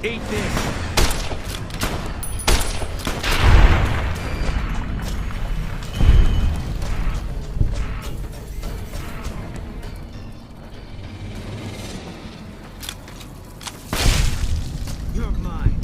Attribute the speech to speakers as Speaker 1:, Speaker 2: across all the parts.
Speaker 1: Eat this! You're mine.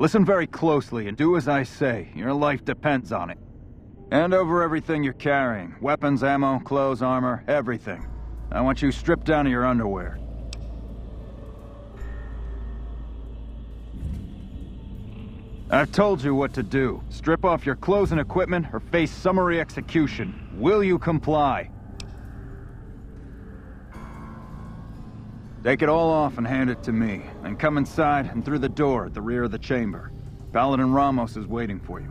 Speaker 2: Listen very closely and do as I say. Your life depends on it. Hand over everything you're carrying. Weapons, ammo, clothes, armor, everything. I want you stripped down to your underwear. I've told you what to do. Strip off your clothes and equipment or face summary execution. Will you comply? Take it all off and hand it to me. Then come inside and through the door at the rear of the chamber. Paladin Ramos is waiting for you.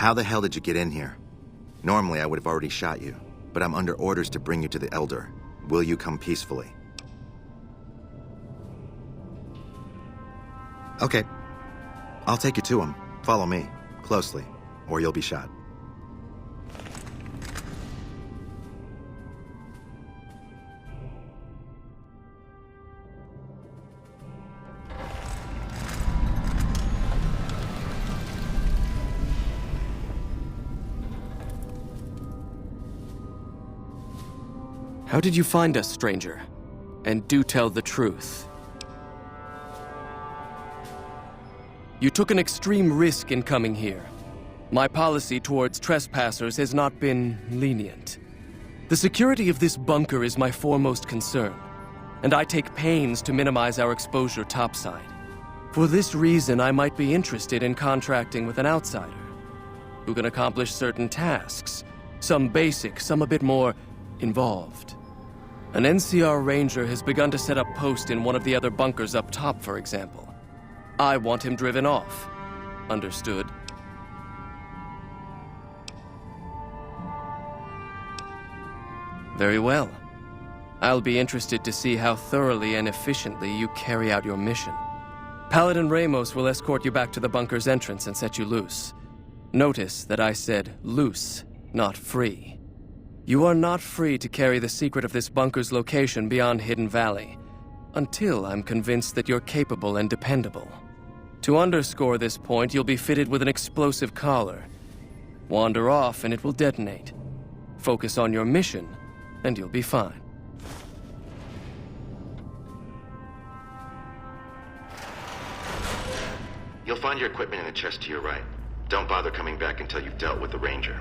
Speaker 1: How the hell did you get in here? Normally, I would have already shot you, but I'm under orders to bring you to the Elder. Will you come peacefully? Okay. I'll take you to him. Follow me, closely, or you'll be shot.
Speaker 3: How did you find us, stranger? And do tell the truth. You took an extreme risk in coming here. My policy towards trespassers has not been lenient. The security of this bunker is my foremost concern, and I take pains to minimize our exposure topside. For this reason, I might be interested in contracting with an outsider who can accomplish certain tasks, some basic, some a bit more involved. An NCR ranger has begun to set up post in one of the other bunkers up top, for example. I want him driven off. Understood? Very well. I'll be interested to see how thoroughly and efficiently you carry out your mission. Paladin Ramos will escort you back to the bunker's entrance and set you loose. Notice that I said loose, not free. You are not free to carry the secret of this bunker's location beyond Hidden Valley, until I'm convinced that you're capable and dependable. To underscore this point, you'll be fitted with an explosive collar. Wander off and it will detonate. Focus on your mission, and you'll be fine.
Speaker 1: You'll find your equipment in the chest to your right. Don't bother coming back until you've dealt with the Ranger.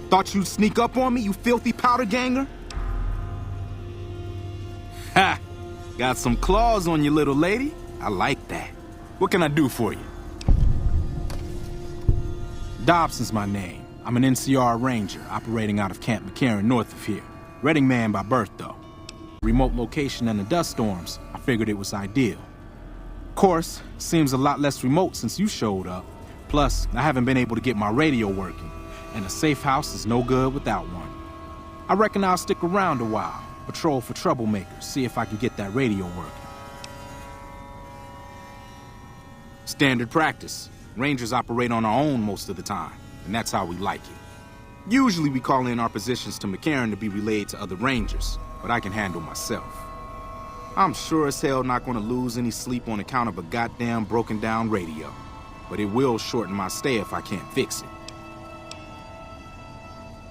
Speaker 4: Thought you'd sneak up on me, you filthy powder ganger? Ha! Got some claws on you, little lady. I like that. What can I do for you? Dobson's my name. I'm an NCR ranger operating out of Camp McCarran north of here. Reading man by birth, though. Remote location and the dust storms, I figured it was ideal. Of course, seems a lot less remote since you showed up. Plus, I haven't been able to get my radio working. And a safe house is no good without one. I reckon I'll stick around a while, patrol for troublemakers, see if I can get that radio working. Standard practice. Rangers operate on our own most of the time, and that's how we like it. Usually we call in our positions to McCarran to be relayed to other Rangers, but I can handle myself. I'm sure as hell not gonna lose any sleep on account of a goddamn broken down radio, but it will shorten my stay if I can't fix it.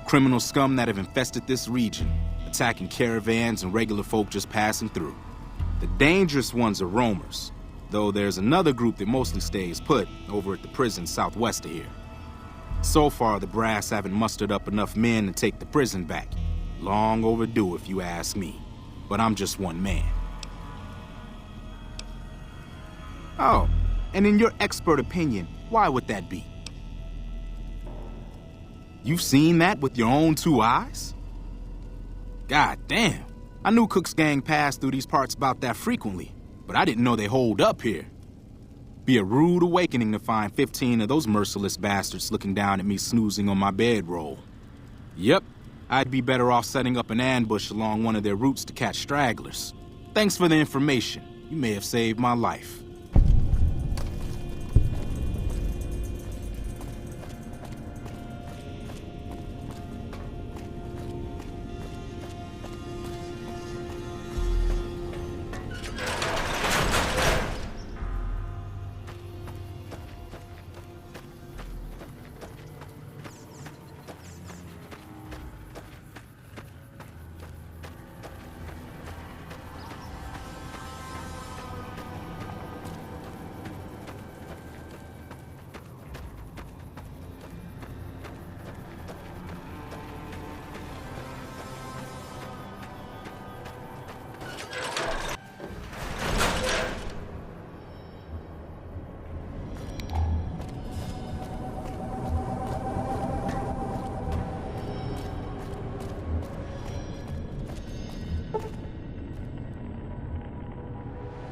Speaker 4: Criminal scum that have infested this region, attacking caravans and regular folk just passing through. The dangerous ones are roamers, though there's another group that mostly stays put over at the prison southwest of here. So far, the brass haven't mustered up enough men to take the prison back. Long overdue if you ask me, but I'm just one man. Oh, and in your expert opinion, why would that be? You've seen that with your own two eyes? God damn, I knew Cook's gang passed through these parts about that frequently, but I didn't know they holed up here. Be a rude awakening to find 15 of those merciless bastards looking down at me snoozing on my bedroll. Yep, I'd be better off setting up an ambush along one of their routes to catch stragglers. Thanks for the information. You may have saved my life.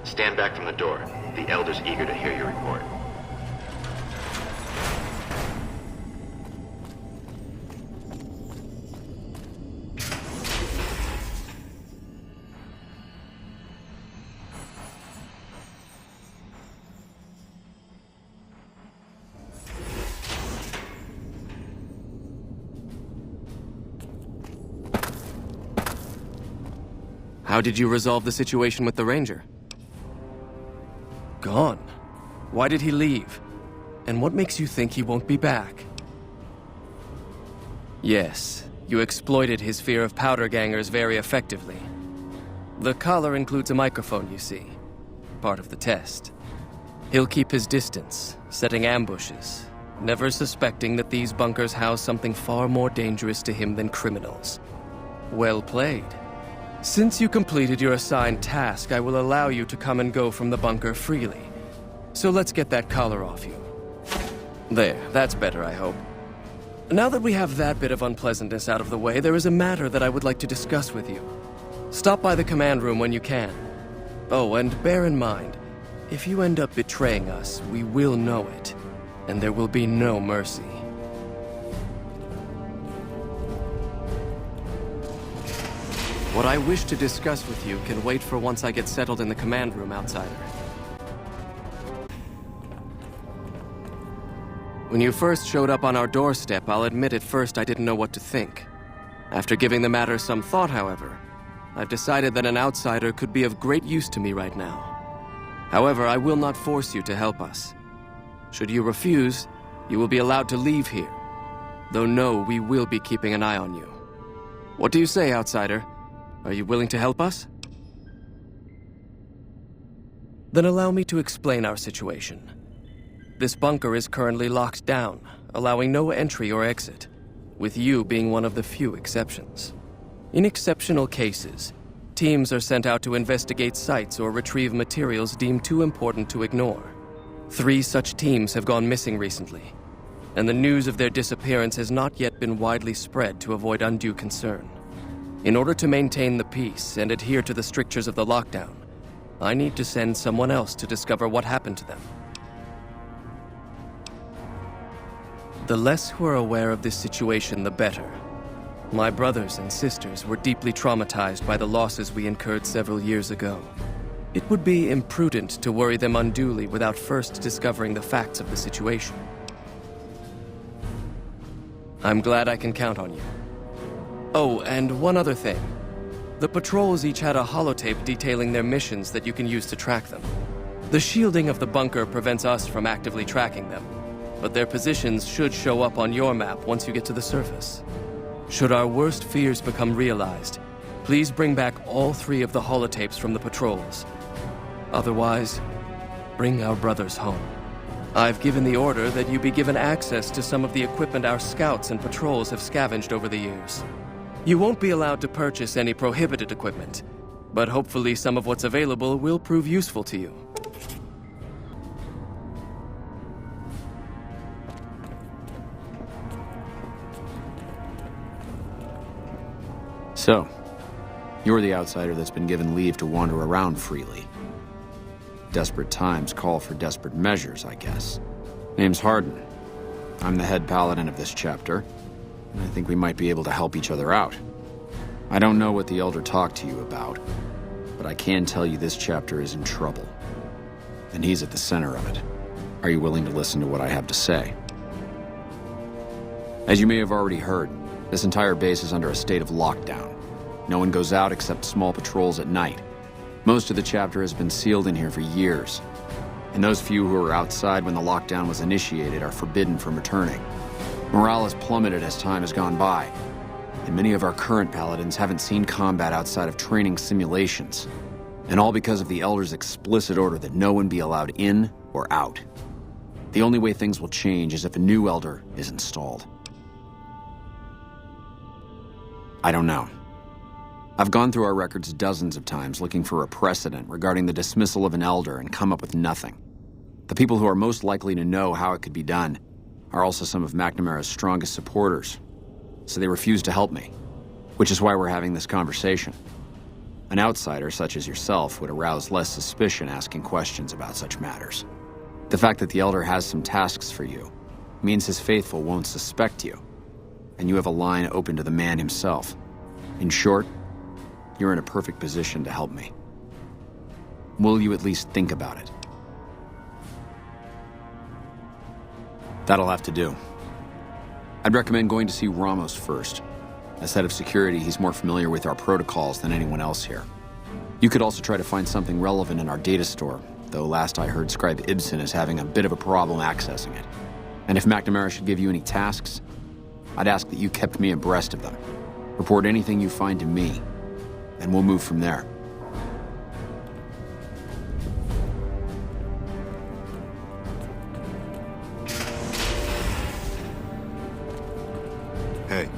Speaker 1: Stand back from the door. The Elder's eager to hear your report.
Speaker 3: How did you resolve the situation with the Ranger? Gone. Why did he leave? And what makes you think he won't be back? Yes, you exploited his fear of powder gangers very effectively. The collar includes a microphone, you see. Part of the test. He'll keep his distance, setting ambushes, never suspecting that these bunkers house something far more dangerous to him than criminals. Well played. Since you completed your assigned task, I will allow you to come and go from the bunker freely. So let's get that collar off you. There, that's better, I hope. Now that we have that bit of unpleasantness out of the way, there is a matter that I would like to discuss with you. Stop by the command room when you can. Oh, and bear in mind, if you end up betraying us, we will know it, and there will be no mercy. What I wish to discuss with you can wait for once I get settled in the command room, outsider. When you first showed up on our doorstep, I'll admit at first I didn't know what to think. After giving the matter some thought, however, I've decided that an outsider could be of great use to me right now. However, I will not force you to help us. Should you refuse, you will be allowed to leave here. Though no, we will be keeping an eye on you. What do you say, outsider? Are you willing to help us? Then allow me to explain our situation. This bunker is currently locked down, allowing no entry or exit, with you being one of the few exceptions. In exceptional cases, teams are sent out to investigate sites or retrieve materials deemed too important to ignore. 3 such teams have gone missing recently, and the news of their disappearance has not yet been widely spread to avoid undue concern. In order to maintain the peace and adhere to the strictures of the lockdown, I need to send someone else to discover what happened to them. The less who are aware of this situation, the better. My brothers and sisters were deeply traumatized by the losses we incurred several years ago. It would be imprudent to worry them unduly without first discovering the facts of the situation. I'm glad I can count on you. Oh, and one other thing. The patrols each had a holotape detailing their missions that you can use to track them. The shielding of the bunker prevents us from actively tracking them, but their positions should show up on your map once you get to the surface. Should our worst fears become realized, please bring back all 3 of the holotapes from the patrols. Otherwise, bring our brothers home. I've given the order that you be given access to some of the equipment our scouts and patrols have scavenged over the years. You won't be allowed to purchase any prohibited equipment, but hopefully some of what's available will prove useful to you. So,
Speaker 5: You're the outsider that's been given leave to wander around freely. Desperate times call for desperate measures, I guess. Name's Hardin. I'm the head paladin of this chapter, and I think we might be able to help each other out. I don't know what the Elder talked to you about, but I can tell you this chapter is in trouble. And he's at the center of it. Are you willing to listen to what I have to say? As you may have already heard, this entire base is under a state of lockdown. No one goes out except small patrols at night. Most of the chapter has been sealed in here for years, and those few who were outside when the lockdown was initiated are forbidden from returning. Morale has plummeted as time has gone by, and many of our current paladins haven't seen combat outside of training simulations, and all because of the Elder's explicit order that no one be allowed in or out. The only way things will change is if a new Elder is installed. I don't know. I've gone through our records dozens of times looking for a precedent regarding the dismissal of an Elder and come up with nothing. The people who are most likely to know how it could be done are also some of McNamara's strongest supporters, so they refuse to help me, which is why we're having this conversation. An outsider such as yourself would arouse less suspicion asking questions about such matters. The fact that the Elder has some tasks for you means his faithful won't suspect you, and you have a line open to the man himself. In short, you're in a perfect position to help me. Will you at least think about it? That'll have to do. I'd recommend going to see Ramos first. As head of security, he's more familiar with our protocols than anyone else here. You could also try to find something relevant in our data store, though last I heard Scribe Ibsen is having a bit of a problem accessing it. And if McNamara should give you any tasks, I'd ask that you kept me abreast of them. Report anything you find to me, and we'll move from there.
Speaker 1: Hey.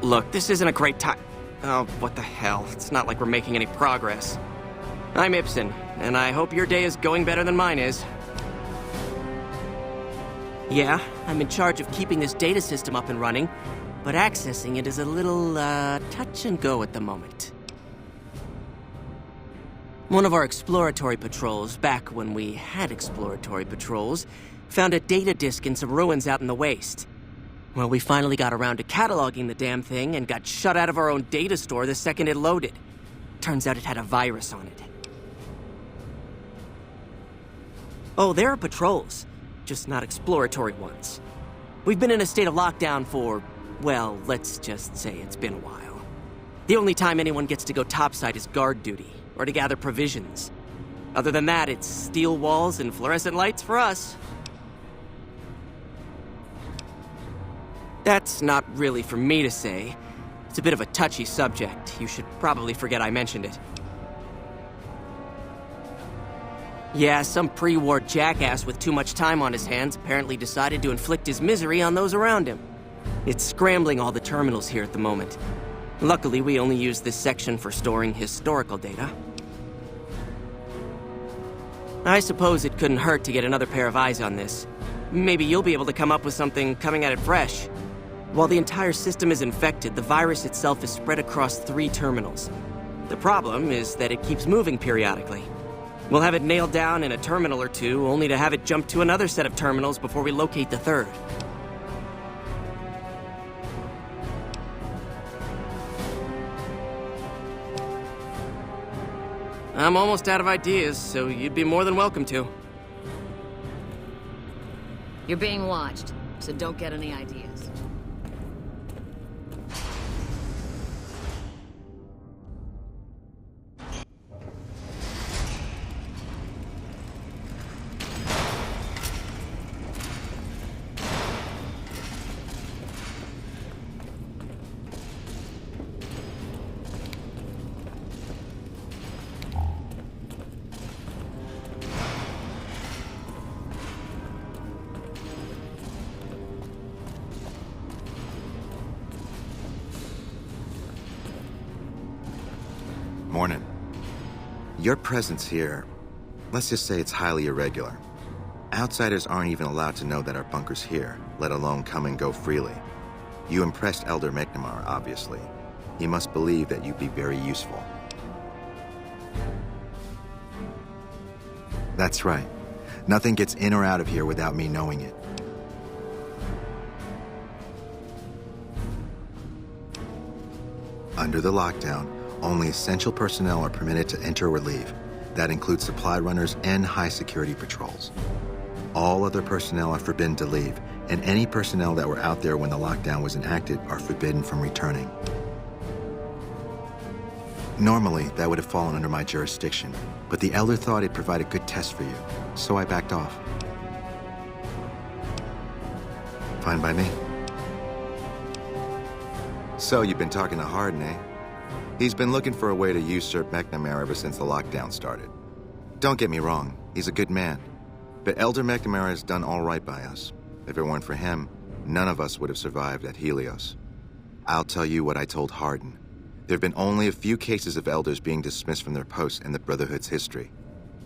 Speaker 6: Look, this isn't a great time. Oh, what the hell. It's not like we're making any progress. I'm Ibsen, and I hope your day is going better than mine is. Yeah, I'm in charge of keeping this data system up and running, but accessing it is a little, touch and go at the moment. One of our exploratory patrols, back when we had exploratory patrols, found a data disk in some ruins out in the waste. Well, we finally got around to cataloging the damn thing and got shut out of our own data store the second it loaded. Turns out it had a virus on it. Oh, there are patrols, just not exploratory ones. We've been in a state of lockdown for, well, let's just say it's been a while. The only time anyone gets to go topside is guard duty, or to gather provisions. Other than that, it's steel walls and fluorescent lights for us. That's not really for me to say. It's a bit of a touchy subject. You should probably forget I mentioned it. Yeah, some pre-war jackass with too much time on his hands apparently decided to inflict his misery on those around him. It's scrambling all the terminals here at the moment. Luckily, we only use this section for storing historical data. I suppose it couldn't hurt to get another pair of eyes on this. Maybe you'll be able to come up with something coming at it fresh. While the entire system is infected, the virus itself is spread across 3 terminals. The problem is that it keeps moving periodically. We'll have it nailed down in a terminal or 2, only to have it jump to another set of terminals before we locate the 3rd. I'm almost out of ideas, so you'd be more than welcome to.
Speaker 7: You're being watched, so don't get any ideas.
Speaker 1: Morning. Your presence here, let's just say it's highly irregular. Outsiders aren't even allowed to know that our bunker's here, let alone come and go freely. You impressed Elder McNamara, obviously. He must believe that you'd be very useful. That's right. Nothing gets in or out of here without me knowing it. Under the lockdown, only essential personnel are permitted to enter or leave. That includes supply runners and high-security patrols. All other personnel are forbidden to leave, and any personnel that were out there when the lockdown was enacted are forbidden from returning. Normally, that would have fallen under my jurisdiction, but the Elder thought it'd provide a good test for you, so I backed off. Fine by me. So, you've been talking to Hardin, eh? He's been looking for a way to usurp McNamara ever since the lockdown started. Don't get me wrong, he's a good man. But Elder McNamara has done all right by us. If it weren't for him, none of us would have survived at Helios. I'll tell you what I told Hardin. There have been only a few cases of Elders being dismissed from their posts in the Brotherhood's history.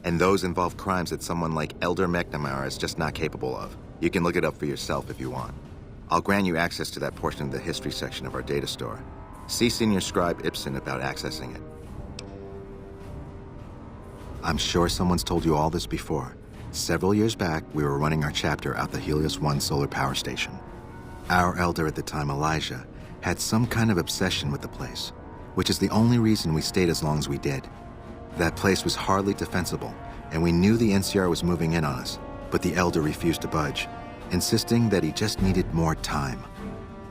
Speaker 1: And those involve crimes that someone like Elder McNamara is just not capable of. You can look it up for yourself if you want. I'll grant you access to that portion of the history section of our data store. See Senior Scribe Ibsen about accessing it. I'm sure someone's told you all this before. Several years back, we were running our chapter out the Helios 1 solar power station. Our Elder at the time, Elijah, had some kind of obsession with the place, which is the only reason we stayed as long as we did. That place was hardly defensible, and we knew the NCR was moving in on us, but the Elder refused to budge, insisting that he just needed more time.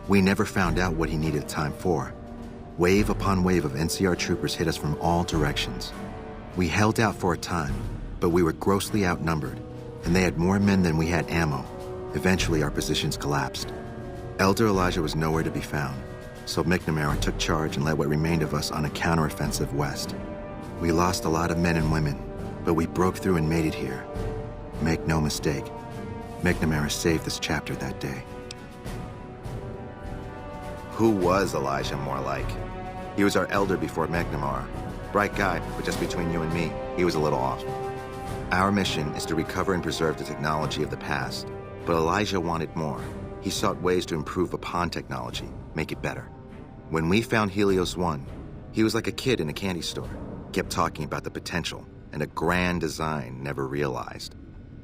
Speaker 1: We never found out what he needed time for. Wave upon wave of NCR troopers hit us from all directions. We held out for a time, but we were grossly outnumbered, and they had more men than we had ammo. Eventually, our positions collapsed. Elder Elijah was nowhere to be found, so McNamara took charge and led what remained of us on a counteroffensive west. We lost a lot of men and women, but we broke through and made it here. Make no mistake, McNamara saved this chapter that day. Who was Elijah more like? He was our Elder before McNamara. Bright guy, but just between you and me, he was a little off. Our mission is to recover and preserve the technology of the past, but Elijah wanted more. He sought ways to improve upon technology, make it better. When we found Helios 1, he was like a kid in a candy store, kept talking about the potential and a grand design never realized.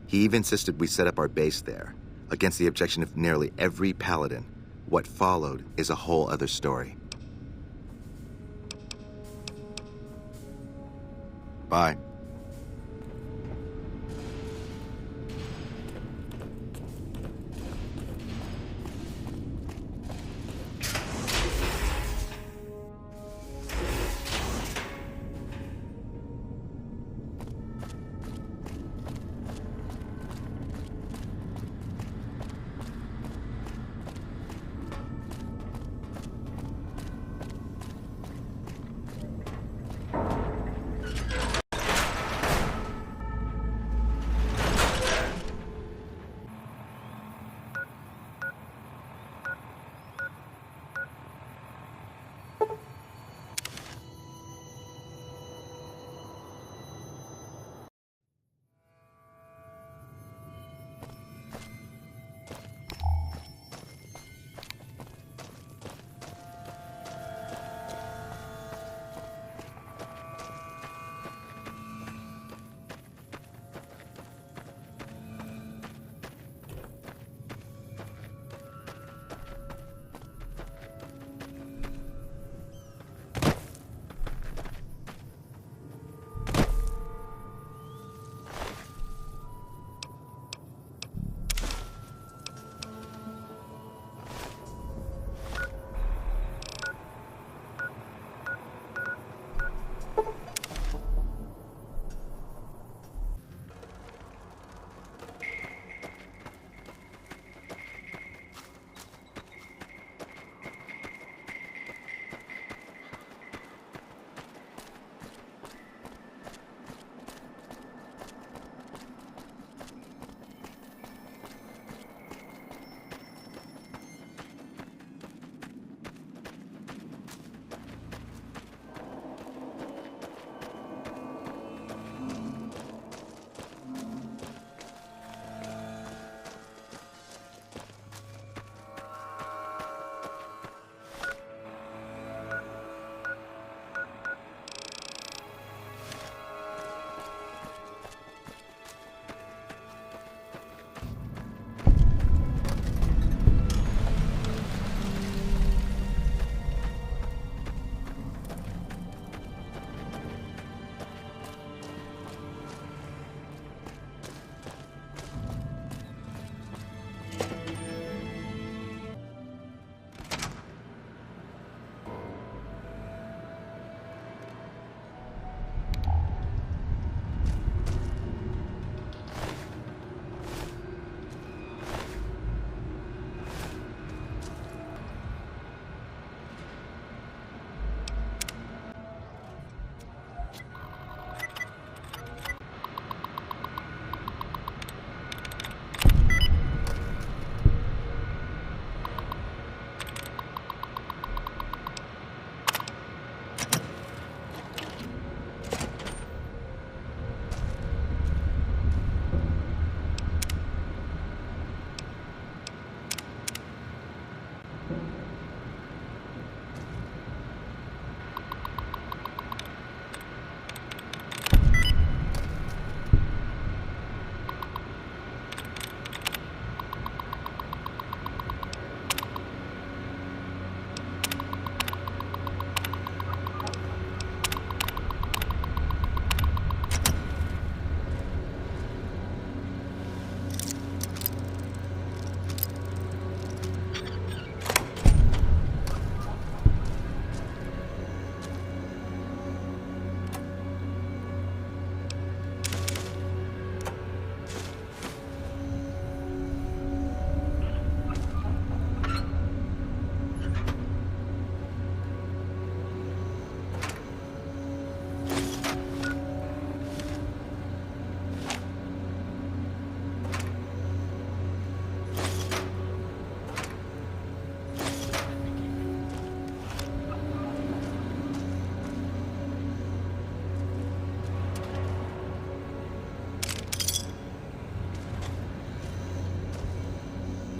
Speaker 1: He even insisted we set up our base there, against the objection of nearly every paladin. What followed is a whole other story. Bye.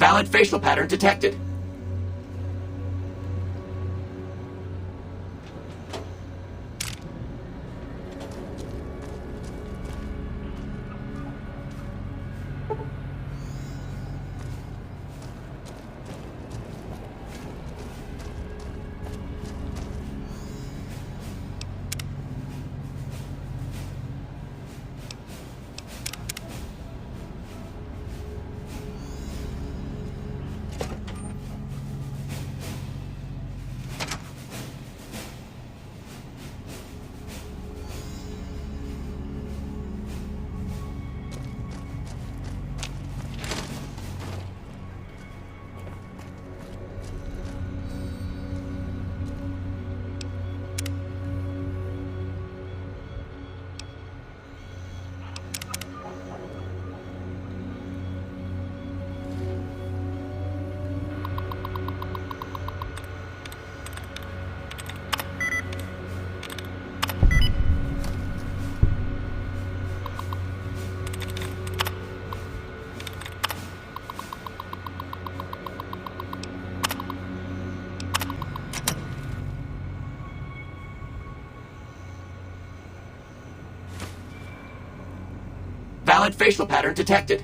Speaker 6: Valid facial pattern detected. Valid facial pattern detected.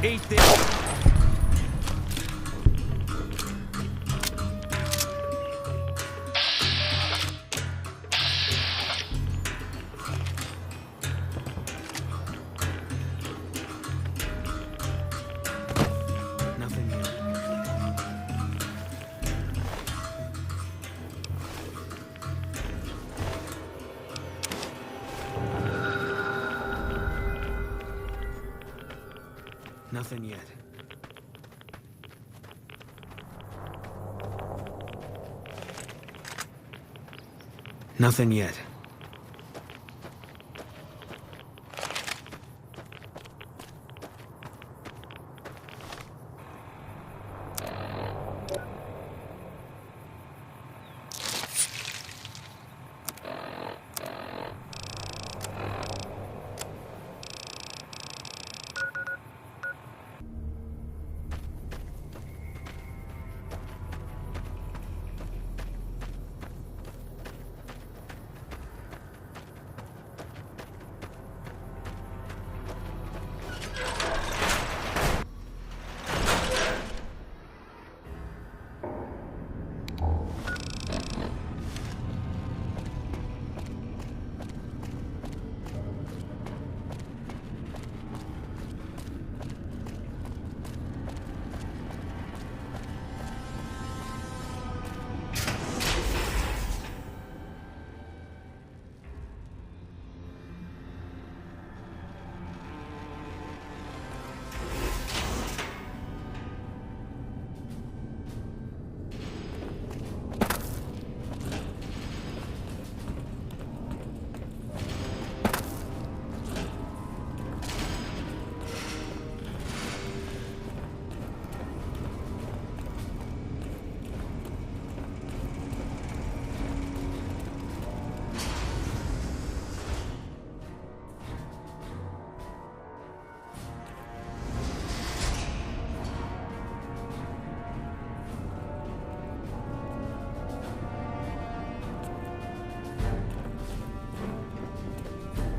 Speaker 8: Eat this!
Speaker 9: Nothing yet. Nothing yet. Nothing yet.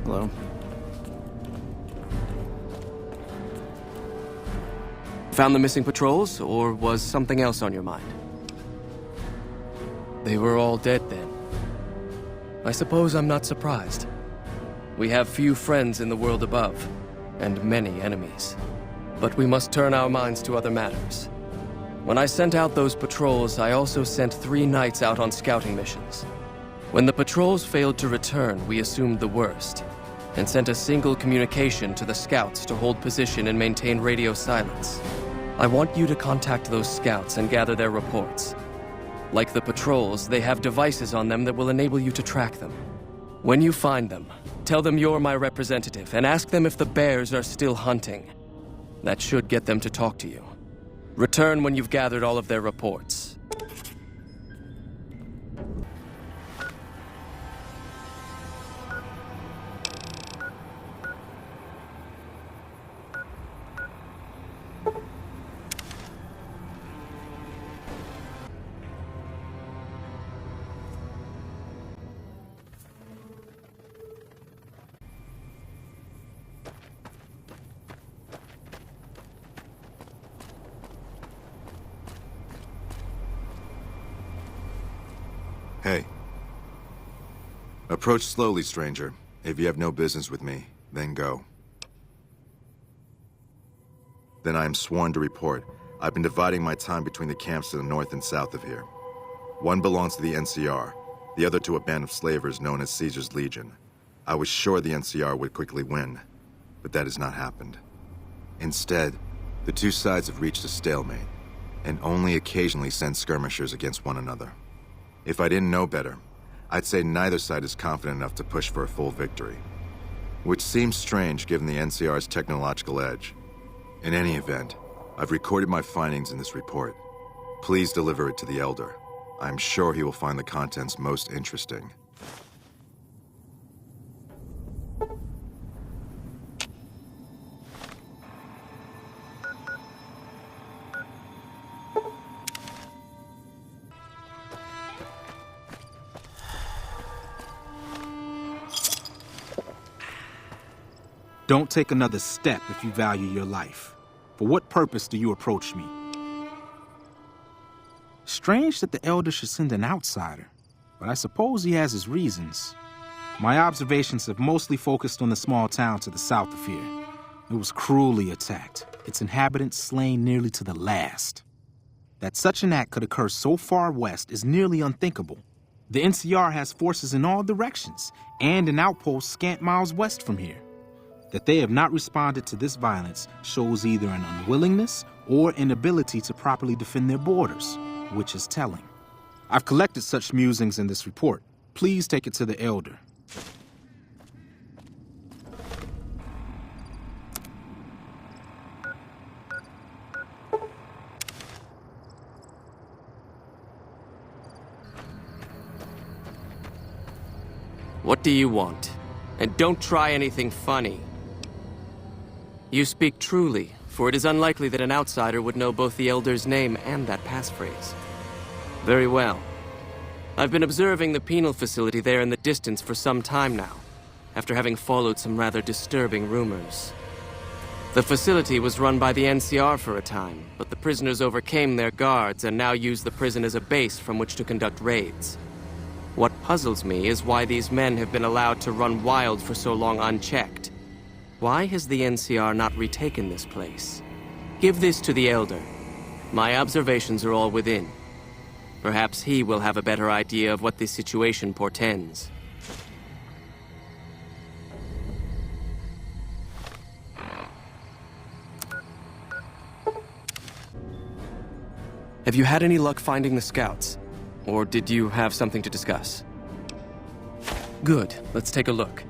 Speaker 5: Hello?
Speaker 3: Found the missing patrols, or was something else on your mind? They were all dead then. I suppose I'm not surprised. We have few friends in the world above, and many enemies. But we must turn our minds to other matters. When I sent out those patrols, I also sent 3 knights out on scouting missions. When the patrols failed to return, we assumed the worst, and sent a single communication to the scouts to hold position and maintain radio silence. I want you to contact those scouts and gather their reports. Like the patrols, they have devices on them that will enable you to track them. When you find them, tell them you're my representative and ask them if the bears are still hunting. That should get them to talk to you. Return when you've gathered all of their reports.
Speaker 1: Hey. Approach slowly, stranger. If you have no business with me, then go. Then I am sworn to report. I've been dividing my time between the camps to the north and south of here. One belongs to the NCR, the other to a band of slavers known as Caesar's Legion. I was sure the NCR would quickly win, but that has not happened. Instead, the two sides have reached a stalemate, and only occasionally send skirmishers against one another. If I didn't know better, I'd say neither side is confident enough to push for a full victory. Which seems strange given the NCR's technological edge. In any event, I've recorded my findings in this report. Please deliver it to the Elder. I'm sure he will find the contents most interesting.
Speaker 4: Don't take another step if you value your life. For what purpose do you approach me? Strange that the Elder should send an outsider, but I suppose he has his reasons. My observations have mostly focused on the small town to the south of here. It was cruelly attacked, its inhabitants slain nearly to the last. That such an act could occur so far west is nearly unthinkable. The NCR has forces in all directions, and an outpost scant miles west from here. That they have not responded to this violence shows either an unwillingness or inability to properly defend their borders, which is telling. I've collected such musings in this report. Please take it to the Elder.
Speaker 6: What do you want? And don't try anything funny. You speak truly, for it is unlikely that an outsider would know both the Elder's name and that passphrase. Very well. I've been observing the penal facility there in the distance for some time now, after having followed some rather disturbing rumors. The facility was run by the NCR for a time, but the prisoners overcame their guards and now use the prison as a base from which to conduct raids. What puzzles me is why these men have been allowed to run wild for so long unchecked. Why has the NCR not retaken this place? Give this to the Elder. My observations are all within. Perhaps he will have a better idea of what this situation portends.
Speaker 3: Have you had any luck finding the scouts? Or did you have something to discuss? Good. Let's take a look.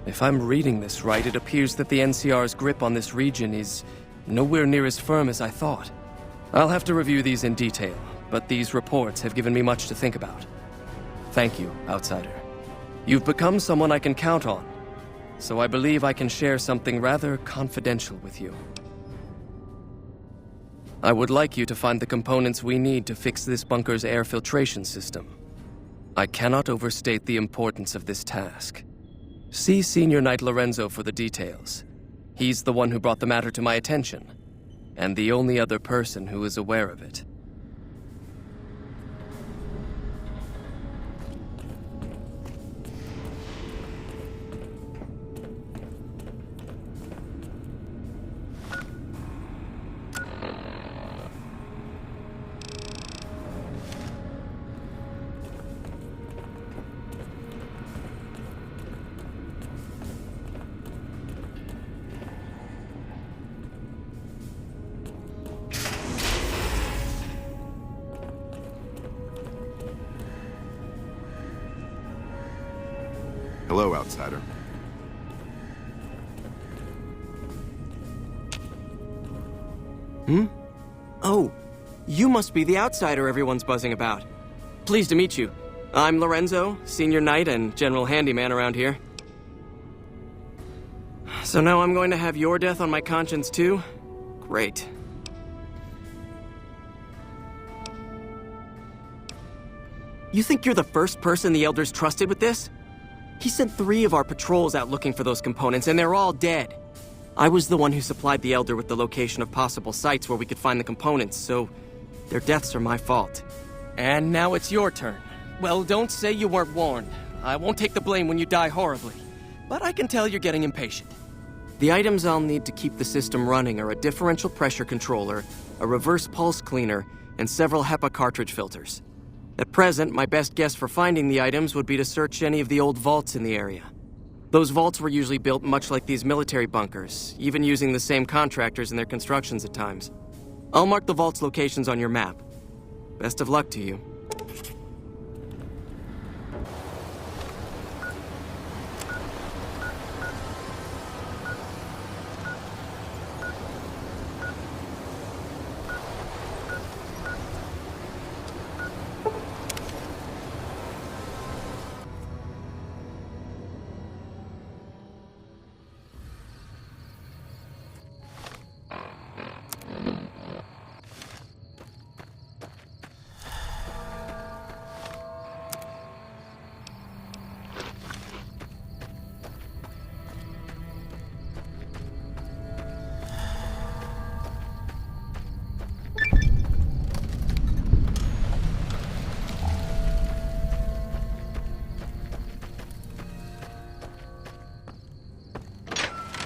Speaker 3: If I'm reading this right, it appears that the NCR's grip on this region is nowhere near as firm as I thought. I'll have to review these in detail, but these reports have given me much to think about. Thank you, Outsider. You've become someone I can count on, so I believe I can share something rather confidential with you. I would like you to find the components we need to fix this bunker's air filtration system. I cannot overstate the importance of this task. See Senior Knight Lorenzo for the details. He's the one who brought the matter to my attention, and the only other person who is aware of it.
Speaker 8: Hello, Outsider.
Speaker 6: Oh, you must be the Outsider everyone's buzzing about. Pleased to meet you. I'm Lorenzo, Senior Knight and General Handyman around here. So now I'm going to have your death on my conscience too? Great. You think you're the first person the Elders trusted with this? He sent 3 of our patrols out looking for those components, and they're all dead. I was the one who supplied the Elder with the location of possible sites where we could find the components, so their deaths are my fault. And now it's your turn. Well, don't say you weren't warned. I won't take the blame when you die horribly, but I can tell you're getting impatient. The items I'll need to keep the system running are a differential pressure controller, a reverse pulse cleaner, and several HEPA cartridge filters. At present, my best guess for finding the items would be to search any of the old vaults in the area. Those vaults were usually built much like these military bunkers, even using the same contractors in their constructions at times. I'll mark the vault's locations on your map. Best of luck to you.